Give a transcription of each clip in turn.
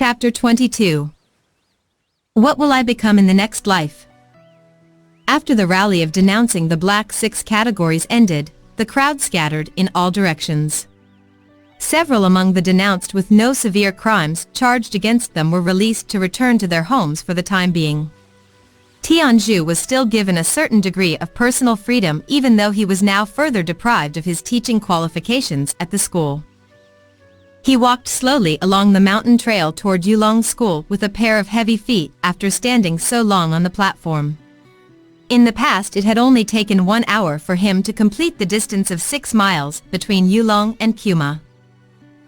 Chapter 22. What will I become in the next life? After the rally of denouncing the black 6 categories ended, the crowd scattered in all directions. Several among the denounced with no severe crimes charged against them were released to return to their homes for the time being. Tianzhu was still given a certain degree of personal freedom even though he was now further deprived of his teaching qualifications at the school. He walked slowly along the mountain trail toward Yulong School with a pair of heavy feet after standing so long on the platform. In the past it had only taken 1 hour for him to complete the distance of 6 miles between Yulong and Kuma.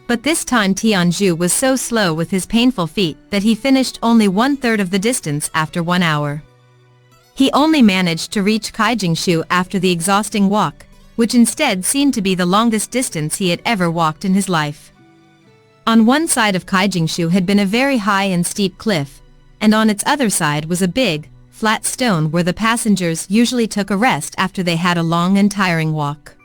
But this time Tianzhu was so slow with his painful feet that he finished only 1/3 of the distance after 1 hour. He only managed to reach Kaijingshu after the exhausting walk, which instead seemed to be the longest distance he had ever walked in his life. On one side of Kaijingshu had been a very high and steep cliff, and on its other side was a big, flat stone where the passengers usually took a rest after they had a long and tiring walk.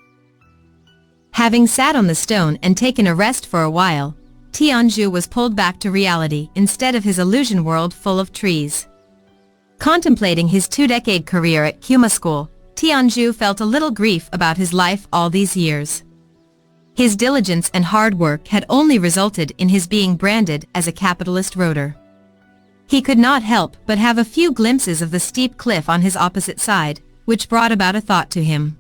Having sat on the stone and taken a rest for a while, Tianzhu was pulled back to reality instead of his illusion world full of trees. Contemplating his 2-decade career at Kuma School, Tianzhu felt a little grief about his life all these years. His diligence and hard work had only resulted in his being branded as a capitalist roader. He could not help but have a few glimpses of the steep cliff on his opposite side, which brought about a thought to him.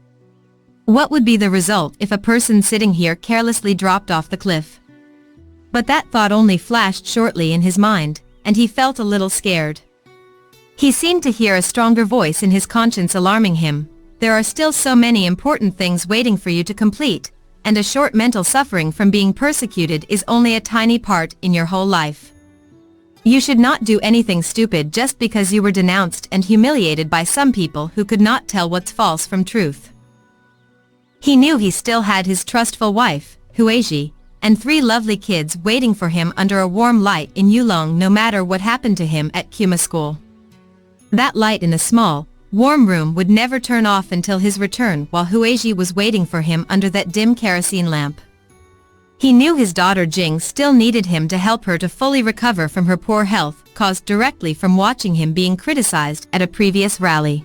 What would be the result if a person sitting here carelessly dropped off the cliff? But that thought only flashed shortly in his mind, and he felt a little scared. He seemed to hear a stronger voice in his conscience alarming him. There are still so many important things waiting for you to complete, and a short mental suffering from being persecuted is only a tiny part in your whole life. You should not do anything stupid just because you were denounced and humiliated by some people who could not tell what's false from truth. He knew he still had his trustful wife, Huizhi, and 3 lovely kids waiting for him under a warm light in Yulong no matter what happened to him at Kuma School. That light in a small, warm room would never turn off until his return while Huizhi was waiting for him under that dim kerosene lamp. He knew his daughter Jing still needed him to help her to fully recover from her poor health caused directly from watching him being criticized at a previous rally.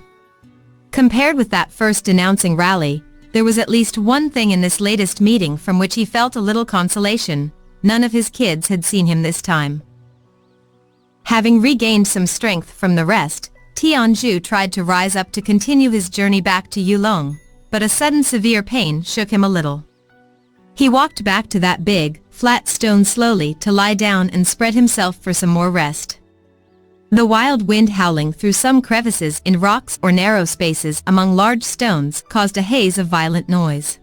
Compared with that first denouncing rally, there was at least one thing in this latest meeting from which he felt a little consolation: none of his kids had seen him this time. Having regained some strength from the rest, Tianzhu tried to rise up to continue his journey back to Yulong, but a sudden severe pain shook him a little. He walked back to that big, flat stone slowly to lie down and spread himself for some more rest. The wild wind howling through some crevices in rocks or narrow spaces among large stones caused a haze of violent noise.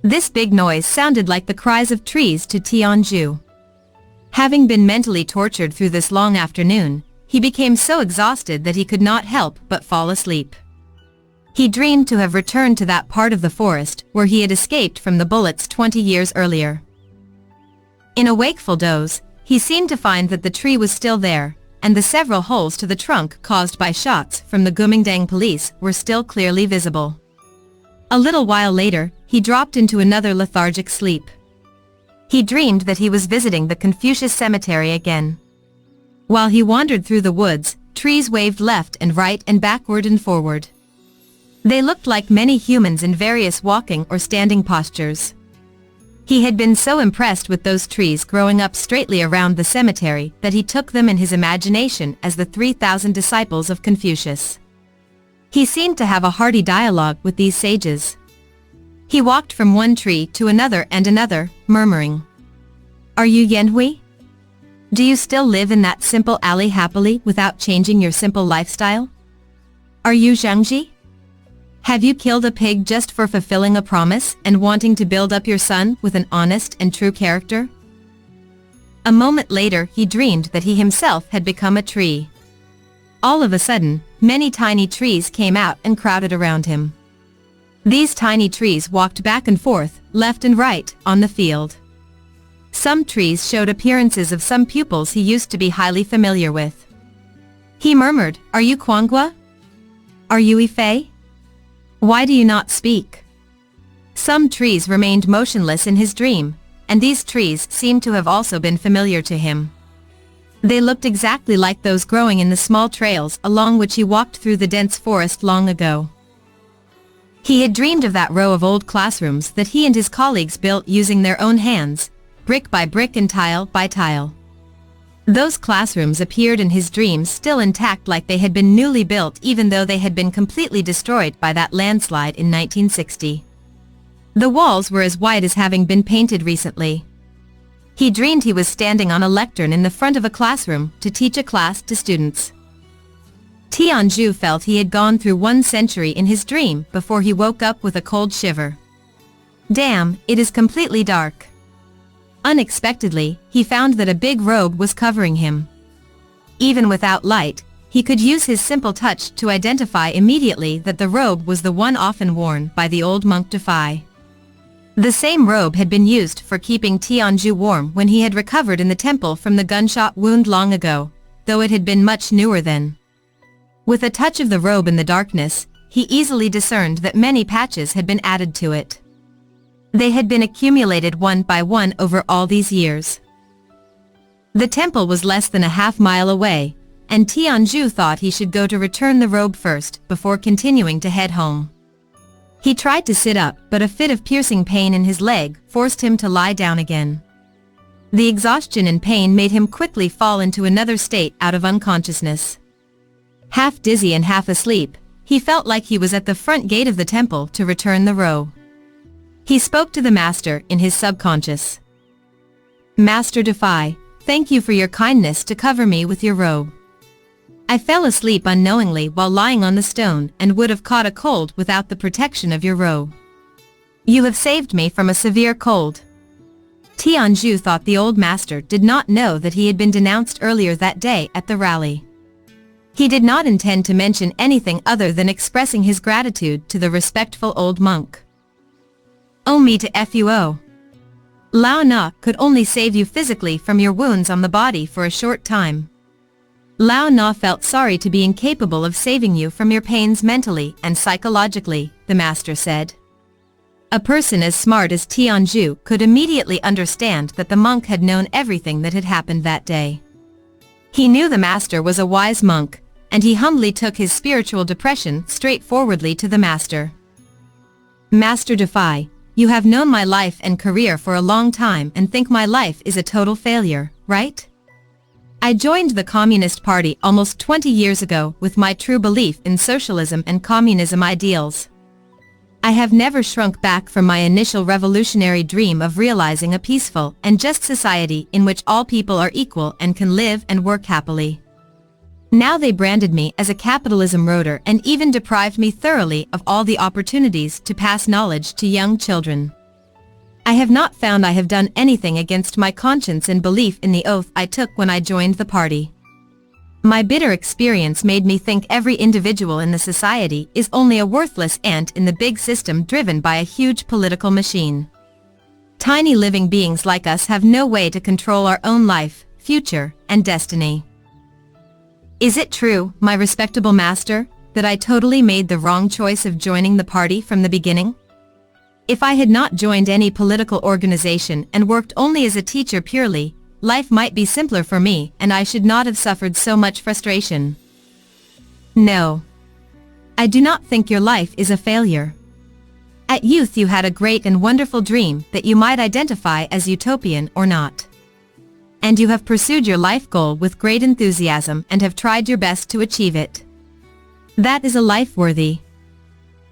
This big noise sounded like the cries of trees to Tianzhu. Having been mentally tortured through this long afternoon, he became so exhausted that he could not help but fall asleep. He dreamed to have returned to that part of the forest where he had escaped from the bullets 20 years earlier. In a wakeful doze, he seemed to find that the tree was still there, and the several holes to the trunk caused by shots from the Gumingdang police were still clearly visible. A little while later, he dropped into another lethargic sleep. He dreamed that he was visiting the Confucius Cemetery again. While he wandered through the woods, trees waved left and right and backward and forward. They looked like many humans in various walking or standing postures. He had been so impressed with those trees growing up straightly around the cemetery that he took them in his imagination as the 3,000 disciples of Confucius. He seemed to have a hearty dialogue with these sages. He walked from one tree to another and another, murmuring, "Are you Yanhui? Do you still live in that simple alley happily without changing your simple lifestyle? Are you Zhangji? Have you killed a pig just for fulfilling a promise and wanting to build up your son with an honest and true character?" A moment later he dreamed that he himself had become a tree. All of a sudden, many tiny trees came out and crowded around him. These tiny trees walked back and forth, left and right, on the field. Some trees showed appearances of some pupils he used to be highly familiar with. He murmured, "Are you Kuangwa? Are you Ifei? Why do you not speak?" Some trees remained motionless in his dream, and these trees seemed to have also been familiar to him. They looked exactly like those growing in the small trails along which he walked through the dense forest long ago. He had dreamed of that row of old classrooms that he and his colleagues built using their own hands, brick by brick and tile by tile. Those classrooms appeared in his dreams still intact, like they had been newly built, even though they had been completely destroyed by that landslide in 1960. The walls were as white as having been painted recently. He dreamed he was standing on a lectern in the front of a classroom to teach a class to students. Tianju felt he had gone through 1 century in his dream before he woke up with a cold shiver. Damn, it is completely dark. Unexpectedly, he found that a big robe was covering him. Even without light, he could use his simple touch to identify immediately that the robe was the one often worn by the old monk Defy. The same robe had been used for keeping Tianju warm when he had recovered in the temple from the gunshot wound long ago, though it had been much newer then. With a touch of the robe in the darkness, he easily discerned that many patches had been added to it. They had been accumulated one by one over all these years. The temple was less than a half-mile away, and Tianju thought he should go to return the robe first before continuing to head home. He tried to sit up, but a fit of piercing pain in his leg forced him to lie down again. The exhaustion and pain made him quickly fall into another state out of unconsciousness. Half dizzy and half asleep, he felt like he was at the front gate of the temple to return the robe. He spoke to the master in his subconscious. "Master Defy, thank you for your kindness to cover me with your robe. I fell asleep unknowingly while lying on the stone and would have caught a cold without the protection of your robe. You have saved me from a severe cold." Tianju thought the old master did not know that he had been denounced earlier that day at the rally. He did not intend to mention anything other than expressing his gratitude to the respectful old monk. "Oh me to Fuo. Lao Na could only save you physically from your wounds on the body for a short time. Lao Na felt sorry to be incapable of saving you from your pains mentally and psychologically," the master said. A person as smart as Tianju could immediately understand that the monk had known everything that had happened that day. He knew the master was a wise monk, and he humbly took his spiritual depression straightforwardly to the master. "Master Defy, you have known my life and career for a long time and think my life is a total failure, right? I joined the Communist Party almost 20 years ago with my true belief in socialism and communism ideals. I have never shrunk back from my initial revolutionary dream of realizing a peaceful and just society in which all people are equal and can live and work happily. Now they branded me as a capitalism roader and even deprived me thoroughly of all the opportunities to pass knowledge to young children. I have not found I have done anything against my conscience and belief in the oath I took when I joined the party. My bitter experience made me think every individual in the society is only a worthless ant in the big system driven by a huge political machine. Tiny living beings like us have no way to control our own life, future, and destiny. Is it true, my respectable master, that I totally made the wrong choice of joining the party from the beginning? If I had not joined any political organization and worked only as a teacher purely, life might be simpler for me and I should not have suffered so much frustration. No. I do not think your life is a failure. At youth you had a great and wonderful dream that you might identify as utopian or not. And you have pursued your life goal with great enthusiasm and have tried your best to achieve it. That is a life worthy.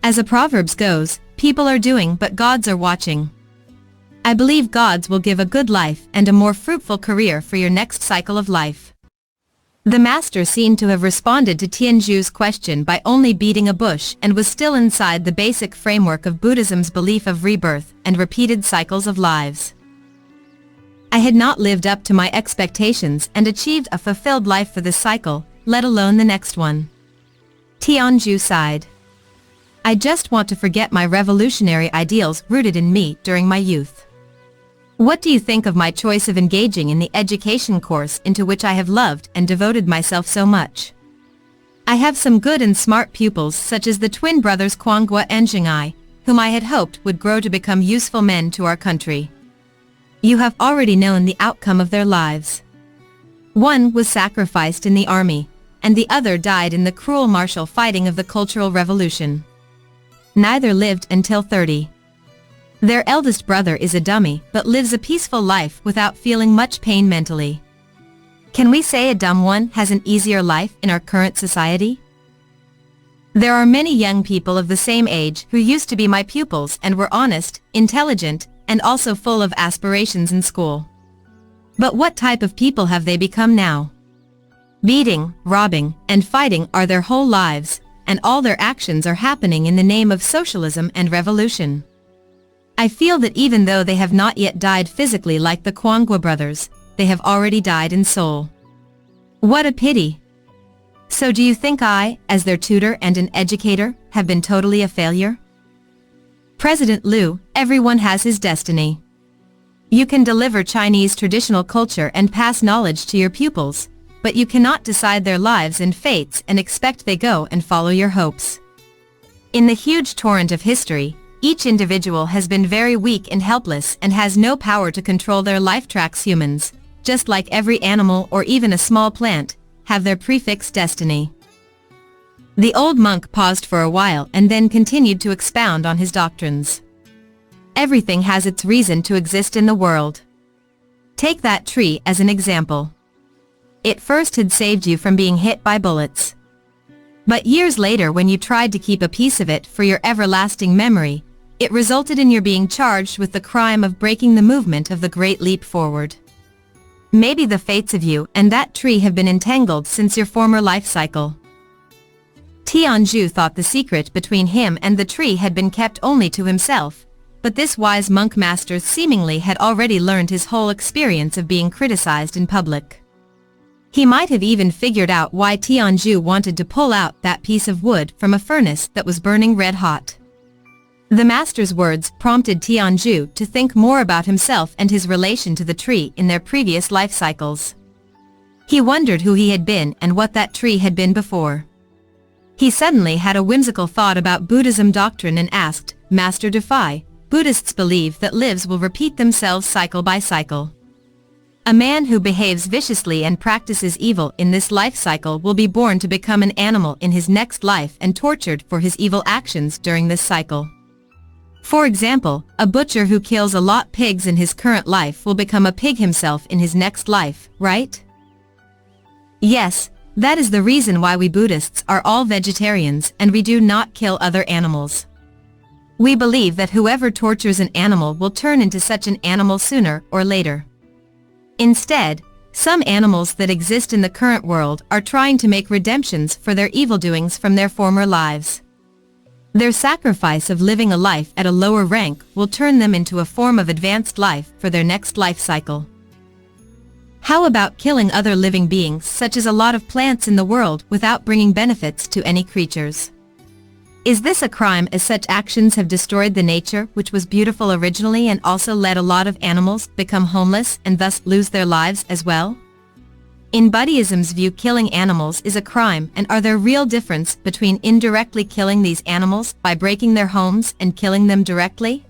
As a Proverbs goes, people are doing but gods are watching. I believe gods will give a good life and a more fruitful career for your next cycle of life. The master seemed to have responded to Tianju's question by only beating a bush and was still inside the basic framework of Buddhism's belief of rebirth and repeated cycles of lives. I had not lived up to my expectations and achieved a fulfilled life for this cycle, let alone the next one. Tianju sighed. I just want to forget my revolutionary ideals rooted in me during my youth. What do you think of my choice of engaging in the education course into which I have loved and devoted myself so much? I have some good and smart pupils such as the twin brothers Kwangwa and Xingai, whom I had hoped would grow to become useful men to our country. You have already known the outcome of their lives. One was sacrificed in the army, and the other died in the cruel martial fighting of the Cultural Revolution. Neither lived until 30. Their eldest brother is a dummy but lives a peaceful life without feeling much pain mentally. Can we say a dumb one has an easier life in our current society? There are many young people of the same age who used to be my pupils and were honest, intelligent, and also full of aspirations in school. But what type of people have they become now? Beating, robbing, and fighting are their whole lives, and all their actions are happening in the name of socialism and revolution. I feel that even though they have not yet died physically like the Kwangwa brothers, they have already died in soul. What a pity! So do you think I, as their tutor and an educator, have been totally a failure? President Liu, everyone has his destiny. You can deliver Chinese traditional culture and pass knowledge to your pupils, but you cannot decide their lives and fates and expect they go and follow your hopes. In the huge torrent of history, each individual has been very weak and helpless and has no power to control their life tracks. Humans, just like every animal or even a small plant, have their prefix destiny. The old monk paused for a while and then continued to expound on his doctrines. Everything has its reason to exist in the world. Take that tree as an example. It first had saved you from being hit by bullets. But years later, when you tried to keep a piece of it for your everlasting memory, it resulted in your being charged with the crime of breaking the movement of the Great Leap Forward. Maybe the fates of you and that tree have been entangled since your former life cycle. Tianzhu thought the secret between him and the tree had been kept only to himself, but this wise monk master seemingly had already learned his whole experience of being criticized in public. He might have even figured out why Tianzhu wanted to pull out that piece of wood from a furnace that was burning red hot. The master's words prompted Tianzhu to think more about himself and his relation to the tree in their previous life cycles. He wondered who he had been and what that tree had been before. He suddenly had a whimsical thought about Buddhism doctrine and asked, "Master Defy, Buddhists believe that lives will repeat themselves cycle by cycle. A man who behaves viciously and practices evil in this life cycle will be born to become an animal in his next life and tortured for his evil actions during this cycle. For example, a butcher who kills a lot pigs in his current life will become a pig himself in his next life, right?" Yes, that is the reason why we Buddhists are all vegetarians and we do not kill other animals. We believe that whoever tortures an animal will turn into such an animal sooner or later. Instead, some animals that exist in the current world are trying to make redemptions for their evil doings from their former lives. Their sacrifice of living a life at a lower rank will turn them into a form of advanced life for their next life cycle. How about killing other living beings such as a lot of plants in the world without bringing benefits to any creatures? Is this a crime, as such actions have destroyed the nature which was beautiful originally and also let a lot of animals become homeless and thus lose their lives as well? In Buddhism's view, killing animals is a crime, and are there real difference between indirectly killing these animals by breaking their homes and killing them directly?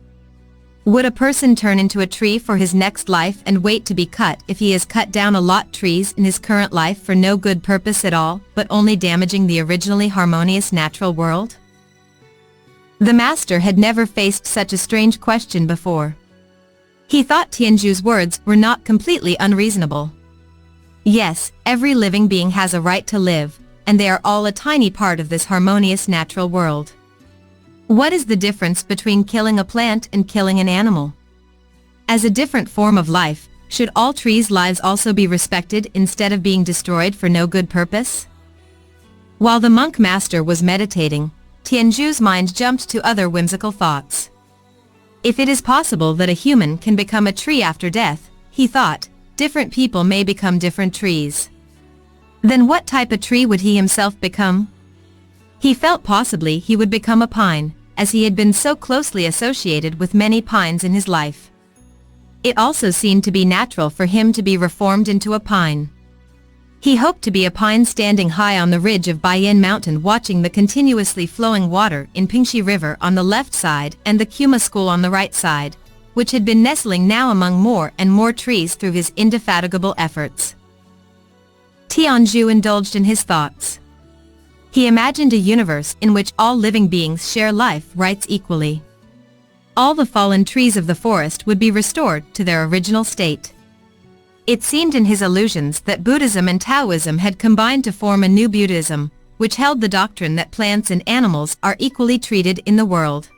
Would a person turn into a tree for his next life and wait to be cut if he has cut down a lot trees in his current life for no good purpose at all, but only damaging the originally harmonious natural world? The master had never faced such a strange question before. He thought Tianzhu's words were not completely unreasonable. Yes, every living being has a right to live, and they are all a tiny part of this harmonious natural world. What is the difference between killing a plant and killing an animal? As a different form of life, should all trees' lives also be respected instead of being destroyed for no good purpose? While the monk master was meditating, Tianzhu's mind jumped to other whimsical thoughts. If it is possible that a human can become a tree after death, he thought, different people may become different trees. Then what type of tree would he himself become? He felt possibly he would become a pine, as he had been so closely associated with many pines in his life. It also seemed to be natural for him to be reformed into a pine. He hoped to be a pine standing high on the ridge of Baiyin Mountain, watching the continuously flowing water in Pingxi River on the left side and the Kuma School on the right side, which had been nestling now among more and more trees through his indefatigable efforts. Tianzhu indulged in his thoughts. He imagined a universe in which all living beings share life rights equally. All the fallen trees of the forest would be restored to their original state. It seemed in his illusions that Buddhism and Taoism had combined to form a new Buddhism, which held the doctrine that plants and animals are equally treated in the world.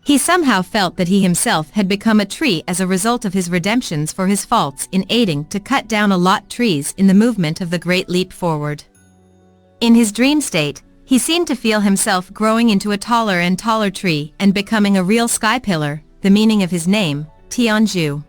He somehow felt that he himself had become a tree as a result of his redemptions for his faults in aiding to cut down a lot trees in the movement of the Great Leap Forward. In his dream state, he seemed to feel himself growing into a taller and taller tree and becoming a real sky pillar, the meaning of his name, Tianzhu.